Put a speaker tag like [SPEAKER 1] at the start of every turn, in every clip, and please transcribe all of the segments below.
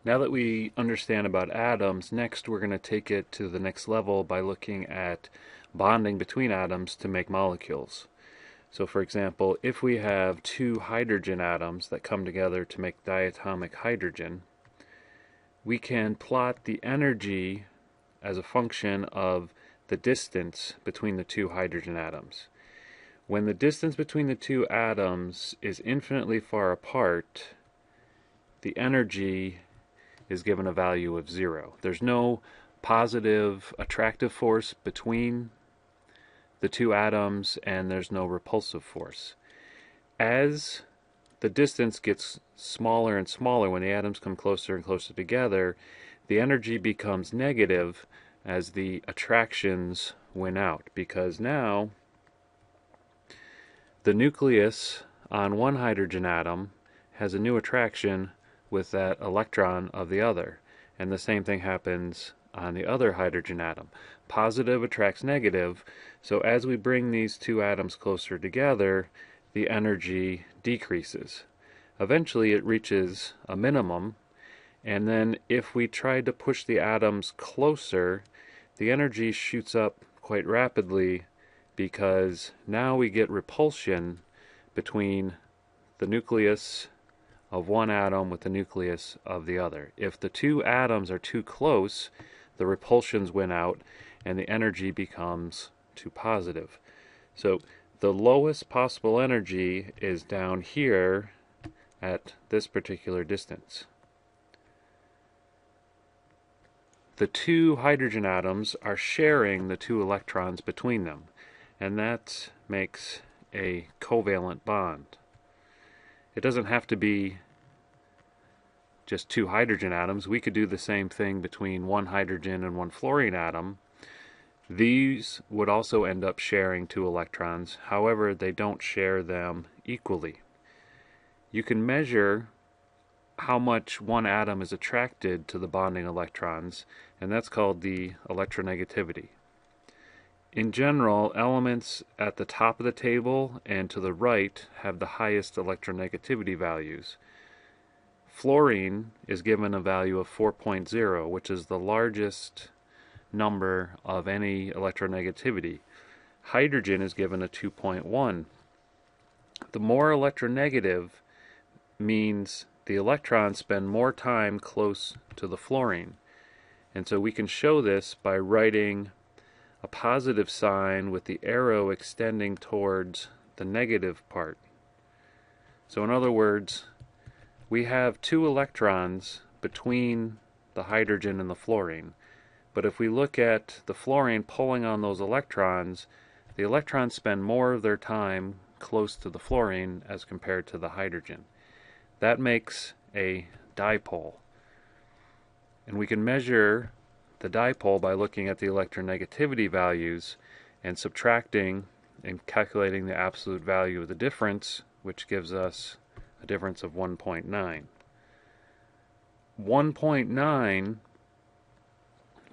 [SPEAKER 1] Now that we understand about atoms, next we're going to take it to the next level by looking at bonding between atoms to make molecules. So for example, if we have two hydrogen atoms that come together to make diatomic hydrogen, we can plot the energy as a function of the distance between the two hydrogen atoms. When the distance between the two atoms is infinitely far apart, the energy is given a value of 0. There's no positive attractive force between the two atoms, and there's no repulsive force. As the distance gets smaller and smaller, when the atoms come closer and closer together, the energy becomes negative as the attractions win out, because now the nucleus on one hydrogen atom has a new attraction with that electron of the other. And the same thing happens on the other hydrogen atom. Positive attracts negative, so as we bring these two atoms closer together, the energy decreases. Eventually it reaches a minimum, and then if we try to push the atoms closer, the energy shoots up quite rapidly, because now we get repulsion between the nucleus of one atom with the nucleus of the other. If the two atoms are too close, the repulsions win out and the energy becomes too positive. So the lowest possible energy is down here at this particular distance. The two hydrogen atoms are sharing the two electrons between them, and that makes a covalent bond. It doesn't have to be just two hydrogen atoms. We could do the same thing between one hydrogen and one fluorine atom. These would also end up sharing two electrons. However, they don't share them equally. You can measure how much one atom is attracted to the bonding electrons, and that's called the electronegativity. In general, elements at the top of the table and to the right have the highest electronegativity values. Fluorine is given a value of 4.0, which is the largest number of any electronegativity. Hydrogen is given a 2.1. The more electronegative means the electrons spend more time close to the fluorine. And so we can show this by writing a positive sign with the arrow extending towards the negative part. So in other words, we have two electrons between the hydrogen and the fluorine. But if we look at the fluorine pulling on those electrons, the electrons spend more of their time close to the fluorine as compared to the hydrogen. That makes a dipole. And we can measure the dipole by looking at the electronegativity values and subtracting and calculating the absolute value of the difference, which gives us a difference of 1.9. 1.9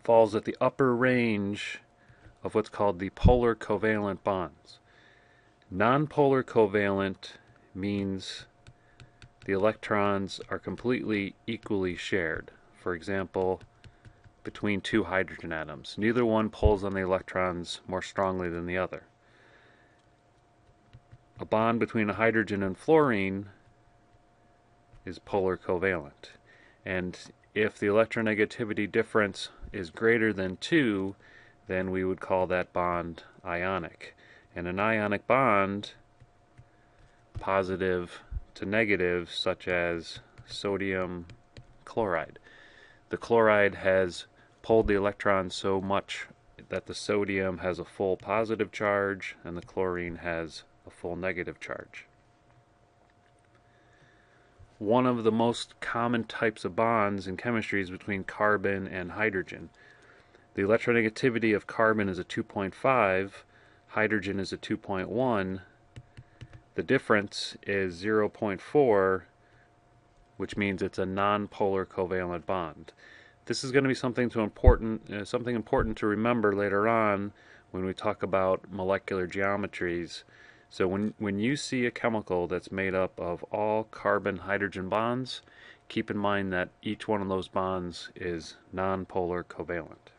[SPEAKER 1] falls at the upper range of what's called the polar covalent bonds. Nonpolar covalent means the electrons are completely equally shared. For example, between two hydrogen atoms. Neither one pulls on the electrons more strongly than the other. A bond between a hydrogen and fluorine is polar covalent. And if the electronegativity difference is greater than 2, then we would call that bond ionic. And an ionic bond, positive to negative, such as sodium chloride. The chloride has pulled the electron so much that the sodium has a full positive charge and the chlorine has a full negative charge. One of the most common types of bonds in chemistry is between carbon and hydrogen. The electronegativity of carbon is a 2.5, hydrogen is a 2.1. The difference is 0.4, which means it's a nonpolar covalent bond. This is going to be something important to remember later on when we talk about molecular geometries. So when you see a chemical that's made up of all carbon-hydrogen bonds, Keep in mind that each one of those bonds is nonpolar covalent.